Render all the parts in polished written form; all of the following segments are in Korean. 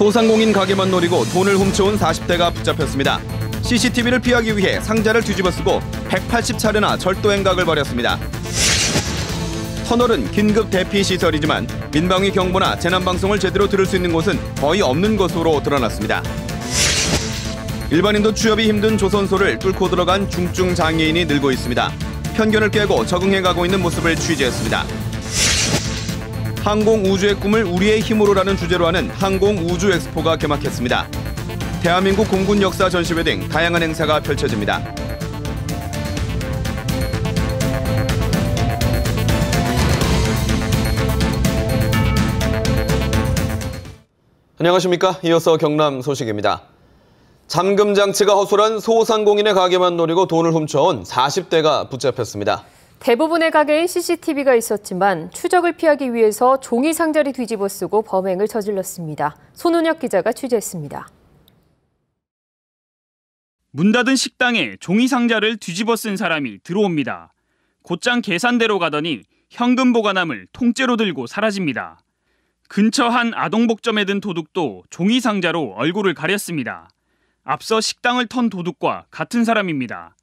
소상공인 가게만 노리고 돈을 훔쳐온 40대가 붙잡혔습니다. CCTV를 피하기 위해 상자를 뒤집어쓰고 180차례나 절도 행각을 벌였습니다. 터널은 긴급 대피 시설이지만 민방위 경보나 재난방송을 제대로 들을 수 있는 곳은 거의 없는 것으로 드러났습니다. 일반인도 취업이 힘든 조선소를 뚫고 들어간 중증 장애인이 늘고 있습니다. 편견을 깨고 적응해가고 있는 모습을 취재했습니다. 항공우주의 꿈을 우리의 힘으로라는 주제로 하는 항공우주엑스포가 개막했습니다. 대한민국 공군 역사 전시회 등 다양한 행사가 펼쳐집니다. 안녕하십니까. 이어서 경남 소식입니다. 잠금 장치가 허술한 소상공인의 가게만 노리고 돈을 훔쳐온 40대가 붙잡혔습니다. 대부분의 가게에 CCTV가 있었지만 추적을 피하기 위해서 종이 상자를 뒤집어 쓰고 범행을 저질렀습니다. 손은혁 기자가 취재했습니다. 문 닫은 식당에 종이 상자를 뒤집어 쓴 사람이 들어옵니다. 곧장 계산대로 가더니 현금 보관함을 통째로 들고 사라집니다. 근처 한 아동복점에 든 도둑도 종이 상자로 얼굴을 가렸습니다. 앞서 식당을 턴 도둑과 같은 사람입니다.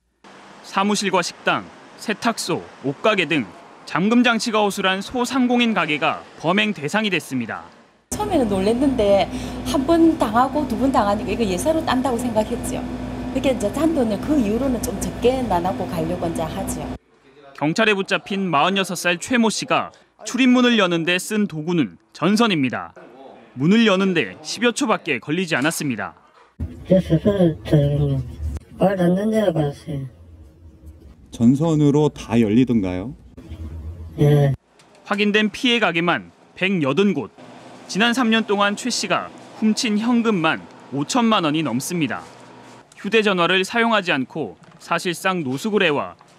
사무실과 식당, 세탁소, 옷가게 등 잠금 장치가 허술한 소상공인 가게가 범행 대상이 됐습니다. 처음에는 놀랐는데 한 번 당하고 두 번 당하니까 이거 예사로 딴다고 생각했죠. 그렇게 이제 잔돈을 그 이후로는 좀 적게 나누고 가려고 이제 하죠. 경찰에 붙잡힌 46살 최모 씨가 출입문을 여는데 쓴 도구는 전선입니다. 문을 여는데 10여 초밖에 걸리지 않았습니다. 말 닿는 데로 갔어요. 전선으로 다 열리던가요? 네. 확인된 피해 가게만 180곳. 지난 3년 동안 최 씨가 훔친 현금만 5천만 원이 넘습니다. 휴대전화를 사용하지 않고 사실상 노숙을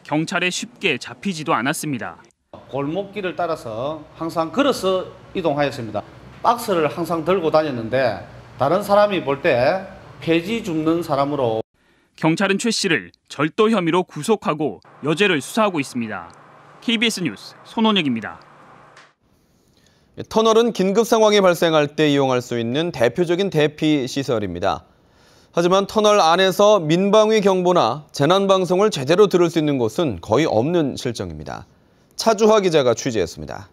경찰에 쉽게 잡히지도 않았습니다. 골목길을 따라서 항상 걸어서 이동하였습니다. 박스를 항상 들고 다녔는데 다른 사람이 볼 때 폐지 줍는 사람으로. 경찰은 최 씨를 절도 혐의로 구속하고 여죄를 수사하고 있습니다. KBS 뉴스 손원혁입니다. 터널은 긴급 상황이 발생할 때 이용할 수 있는 대표적인 대피 시설입니다. 하지만 터널 안에서 민방위 경보나 재난방송을 제대로 들을 수 있는 곳은 거의 없는 실정입니다. 차주화 기자가 취재했습니다.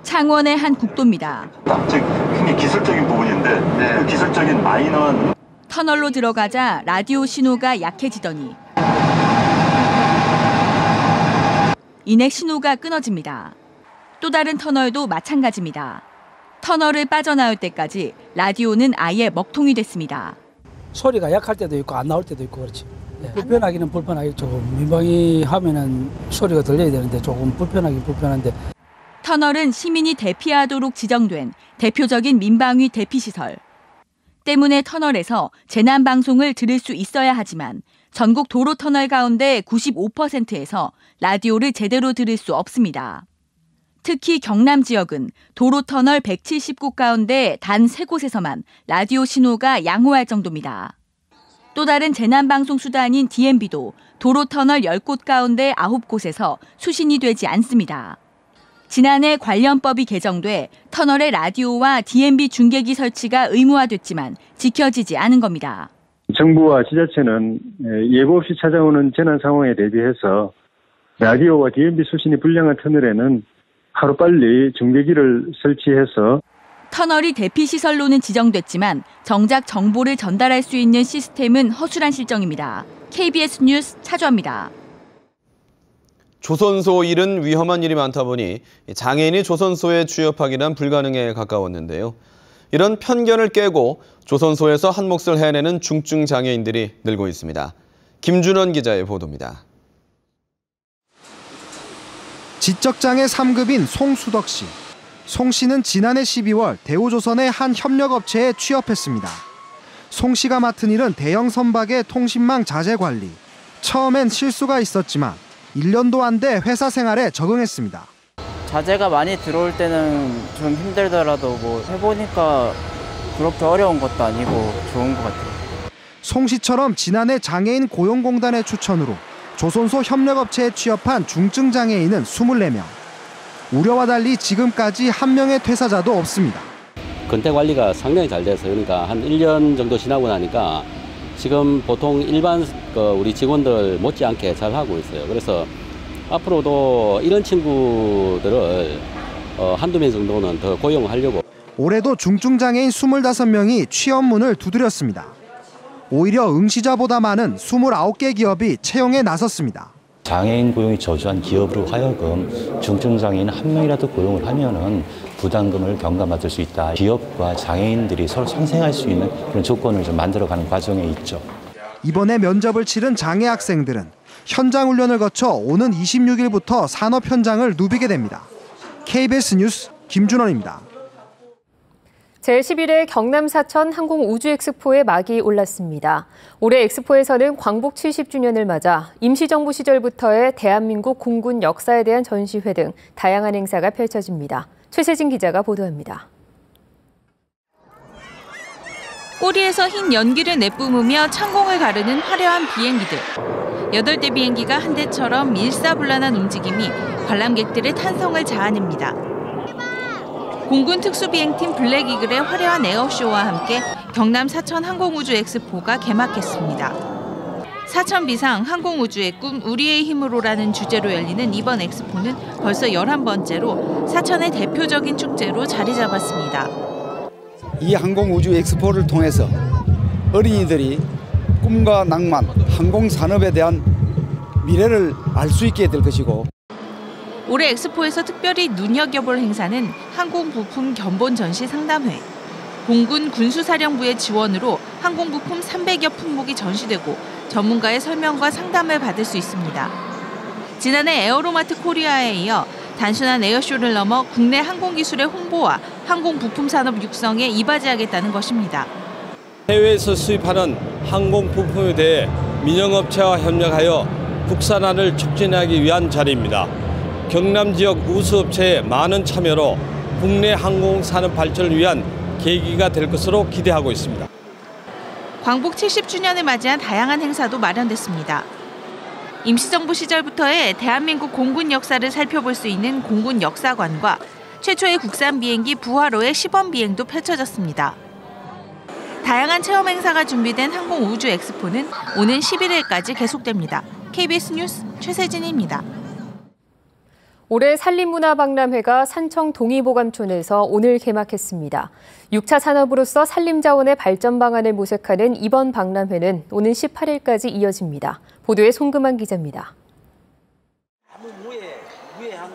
창원의 한 국도입니다. 즉 굉장히 기술적인 부분인데 그 기술적인 마이너한 터널로 들어가자 라디오 신호가 약해지더니 이내 신호가 끊어집니다. 또 다른 터널도 마찬가지입니다. 터널을 빠져나올 때까지 라디오는 아예 먹통이 됐습니다. 소리가 약할 때도 있고 안 나올 때도 있고 그렇지. 네. 불편하기는 불편하겠죠. 민방위 하면은 소리가 들려야 되는데 조금 불편하긴 불편한데. 터널은 시민이 대피하도록 지정된 대표적인 민방위 대피시설. 때문에 터널에서 재난방송을 들을 수 있어야 하지만 전국 도로 터널 가운데 95%에서 라디오를 제대로 들을 수 없습니다. 특히 경남 지역은 도로 터널 170곳 가운데 단 3곳에서만 라디오 신호가 양호할 정도입니다. 또 다른 재난방송 수단인 DMB도 도로 터널 10곳 가운데 9곳에서 수신이 되지 않습니다. 지난해 관련법이 개정돼 터널의 라디오와 DMB 중계기 설치가 의무화됐지만 지켜지지 않은 겁니다. 정부와 지자체는 예고 없이 찾아오는 재난 상황에 대비해서 라디오와 DMB 수신이 불량한 터널에는 하루빨리 중계기를 설치해서 터널이 대피시설로는 지정됐지만 정작 정보를 전달할 수 있는 시스템은 허술한 실정입니다. KBS 뉴스 차주화입니다. 조선소 일은 위험한 일이 많다 보니 장애인이 조선소에 취업하기란 불가능에 가까웠는데요. 이런 편견을 깨고 조선소에서 한 몫을 해내는 중증 장애인들이 늘고 있습니다. 김준원 기자의 보도입니다. 지적장애 3급인 송수덕 씨. 송 씨는 지난해 12월 대우조선의 한 협력업체에 취업했습니다. 송 씨가 맡은 일은 대형 선박의 통신망 자재 관리. 처음엔 실수가 있었지만 1년도 안 돼 회사 생활에 적응했습니다. 자재가 많이 들어올 때는 좀 힘들더라도 해보니까 그렇게 어려운 것도 아니고 좋은 것 같아요. 송 씨처럼 지난해 장애인 고용공단의 추천으로 조선소 협력업체에 취업한 중증 장애인은 24명. 우려와 달리 지금까지 한 명의 퇴사자도 없습니다. 근태 관리가 상당히 잘 돼서 그러니까 한 1년 정도 지나고 나니까 지금 보통 일반 우리 직원들 못지않게 잘 하고 있어요. 그래서 앞으로도 이런 친구들을 한두 명 정도는 더 고용하려고. 올해도 중증장애인 25명이 취업문을 두드렸습니다. 오히려 응시자보다 많은 29개 기업이 채용에 나섰습니다. 장애인 고용이 저조한 기업으로 하여금 중증장애인 한 명이라도 고용을 하면은 부담금을 경감받을 수 있다. 기업과 장애인들이 서로 상생할 수 있는 그런 조건을 좀 만들어가는 과정에 있죠. 이번에 면접을 치른 장애 학생들은 현장 훈련을 거쳐 오는 26일부터 산업 현장을 누비게 됩니다. KBS 뉴스 김준원입니다. 제11회 경남 사천 항공우주엑스포에 막이 올랐습니다. 올해 엑스포에서는 광복 70주년을 맞아 임시정부 시절부터의 대한민국 공군 역사에 대한 전시회 등 다양한 행사가 펼쳐집니다. 최세진 기자가 보도합니다. 꼬리에서 흰 연기를 내뿜으며 창공을 가르는 화려한 비행기들. 8대 비행기가 한 대처럼 일사불란한 움직임이 관람객들의 탄성을 자아냅니다. 공군 특수비행팀 블랙이글의 화려한 에어쇼와 함께 경남 사천 항공우주 엑스포가 개막했습니다. 사천 비상 항공우주의 꿈 우리의 힘으로라는 주제로 열리는 이번 엑스포는 벌써 11번째로 사천의 대표적인 축제로 자리 잡았습니다. 이 항공우주 엑스포를 통해서 어린이들이 꿈과 낭만, 항공산업에 대한 미래를 알 수 있게 될 것이고, 올해 엑스포에서 특별히 눈여겨볼 행사는 항공부품 견본 전시 상담회. 공군 군수사령부의 지원으로 항공부품 300여 품목이 전시되고 전문가의 설명과 상담을 받을 수 있습니다. 지난해 에어로마트 코리아에 이어 단순한 에어쇼를 넘어 국내 항공기술의 홍보와 항공부품 산업 육성에 이바지하겠다는 것입니다. 해외에서 수입하는 항공부품에 대해 민영업체와 협력하여 국산화를 촉진하기 위한 자리입니다. 경남 지역 우수업체의 많은 참여로 국내 항공산업 발전을 위한 계기가 될 것으로 기대하고 있습니다. 광복 70주년을 맞이한 다양한 행사도 마련됐습니다. 임시정부 시절부터의 대한민국 공군 역사를 살펴볼 수 있는 공군 역사관과 최초의 국산 비행기 부하로의 시범 비행도 펼쳐졌습니다. 다양한 체험 행사가 준비된 항공우주 엑스포는 오는 11일까지 계속됩니다. KBS 뉴스 최세진입니다. 올해 산림문화박람회가 산청 동의보감촌에서 오늘 개막했습니다. 6차 산업으로서 산림자원의 발전 방안을 모색하는 이번 박람회는 오는 18일까지 이어집니다. 보도에 송금한 기자입니다.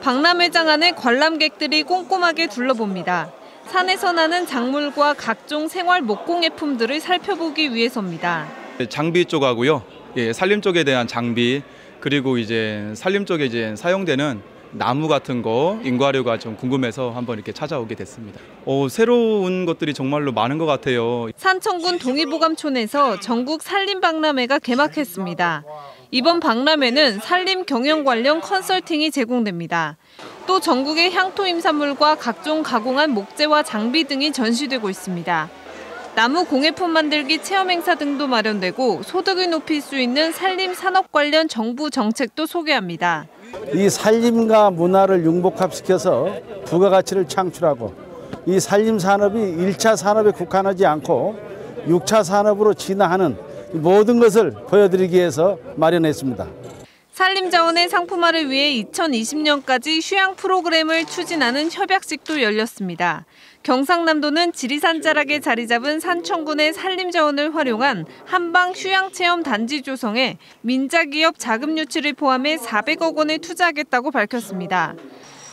박람회장 안에 관람객들이 꼼꼼하게 둘러봅니다. 산에서 나는 작물과 각종 생활 목공예품들을 살펴보기 위해서입니다. 장비 쪽하고요. 산림 쪽에 대한 장비, 그리고 이제 산림 쪽에 이제 사용되는 나무 같은 거, 인과류가 좀 궁금해서 한번 이렇게 찾아오게 됐습니다. 새로운 것들이 정말로 많은 것 같아요. 산청군 동의보감촌에서 전국 산림박람회가 개막했습니다. 이번 박람회는 산림 경영 관련 컨설팅이 제공됩니다. 또 전국의 향토 임산물과 각종 가공한 목재와 장비 등이 전시되고 있습니다. 나무 공예품 만들기 체험 행사 등도 마련되고 소득을 높일 수 있는 산림 산업 관련 정부 정책도 소개합니다. 이 산림과 문화를 융복합시켜서 부가가치를 창출하고 이 산림 산업이 1차 산업에 국한하지 않고 6차 산업으로 진화하는 모든 것을 보여드리기 위해서 마련했습니다. 산림자원의 상품화를 위해 2020년까지 휴양 프로그램을 추진하는 협약식도 열렸습니다. 경상남도는 지리산 자락에 자리 잡은 산청군의 산림자원을 활용한 한방 휴양체험 단지 조성에 민자기업 자금 유치를 포함해 400억 원을 투자하겠다고 밝혔습니다.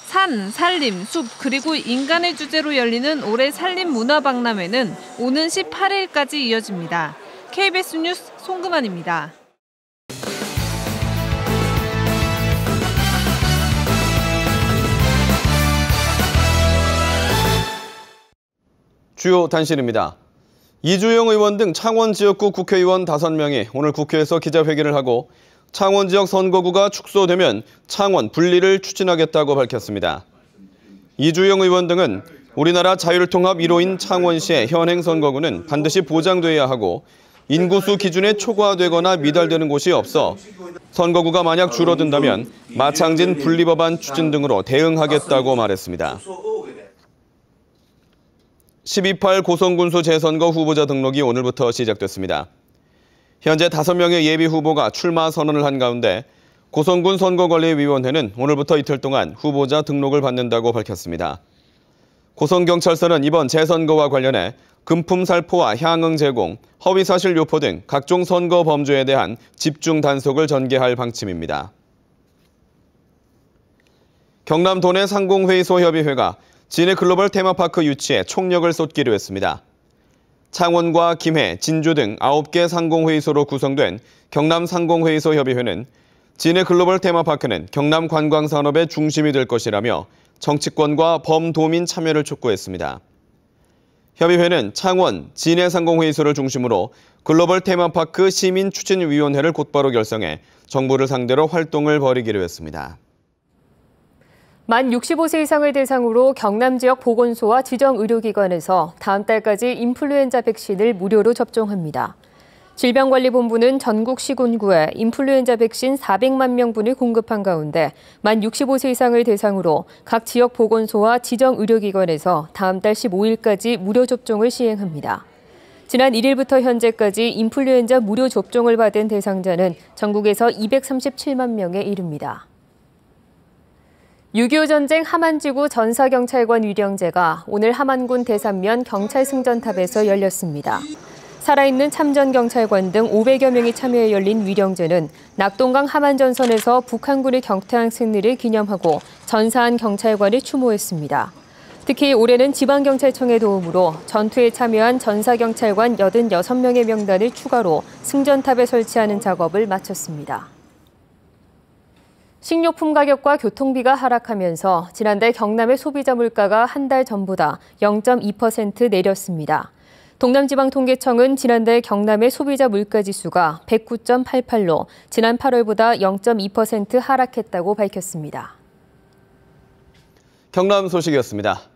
산, 산림, 숲, 그리고 인간의 주제로 열리는 올해 산림문화박람회는 오는 18일까지 이어집니다. KBS 뉴스 송금환입니다. 주요 단신입니다. 이주영 의원 등 창원 지역구 국회의원 5명이 오늘 국회에서 기자회견을 하고 창원 지역 선거구가 축소되면 창원 분리를 추진하겠다고 밝혔습니다. 이주영 의원 등은 우리나라 자율통합 1호인 창원시의 현행 선거구는 반드시 보장돼야 하고 인구수 기준에 초과되거나 미달되는 곳이 없어 선거구가 만약 줄어든다면 마창진 분리법안 추진 등으로 대응하겠다고 말했습니다. 12.8 고성군수 재선거 후보자 등록이 오늘부터 시작됐습니다. 현재 5명의 예비 후보가 출마 선언을 한 가운데 고성군 선거관리위원회는 오늘부터 이틀 동안 후보자 등록을 받는다고 밝혔습니다. 고성경찰서는 이번 재선거와 관련해 금품 살포와 향응 제공, 허위사실 유포 등 각종 선거 범죄에 대한 집중 단속을 전개할 방침입니다. 경남 도내 상공회의소 협의회가 진해 글로벌 테마파크 유치에 총력을 쏟기로 했습니다. 창원과 김해, 진주 등 9개 상공회의소로 구성된 경남 상공회의소 협의회는 진해 글로벌 테마파크는 경남 관광산업의 중심이 될 것이라며 정치권과 범도민 참여를 촉구했습니다. 협의회는 창원, 진해 상공회의소를 중심으로 글로벌 테마파크 시민추진위원회를 곧바로 결성해 정부를 상대로 활동을 벌이기로 했습니다. 만 65세 이상을 대상으로 경남 지역 보건소와 지정의료기관에서 다음 달까지 인플루엔자 백신을 무료로 접종합니다. 질병관리본부는 전국 시군구에 인플루엔자 백신 400만 명분을 공급한 가운데 만 65세 이상을 대상으로 각 지역 보건소와 지정의료기관에서 다음 달 15일까지 무료 접종을 시행합니다. 지난 1일부터 현재까지 인플루엔자 무료 접종을 받은 대상자는 전국에서 237만 명에 이릅니다. 6.25 전쟁 함안지구 전사경찰관 위령제가 오늘 함안군 대산면 경찰승전탑에서 열렸습니다. 살아있는 참전경찰관 등 500여 명이 참여해 열린 위령제는 낙동강 함안전선에서 북한군의 격퇴한 승리를 기념하고 전사한 경찰관을 추모했습니다. 특히 올해는 지방경찰청의 도움으로 전투에 참여한 전사경찰관 86명의 명단을 추가로 승전탑에 설치하는 작업을 마쳤습니다. 식료품 가격과 교통비가 하락하면서 지난달 경남의 소비자 물가가 한 달 전보다 0.2% 내렸습니다. 동남지방통계청은 지난달 경남의 소비자 물가지수가 109.88로 지난 8월보다 0.2% 하락했다고 밝혔습니다. 경남 소식이었습니다.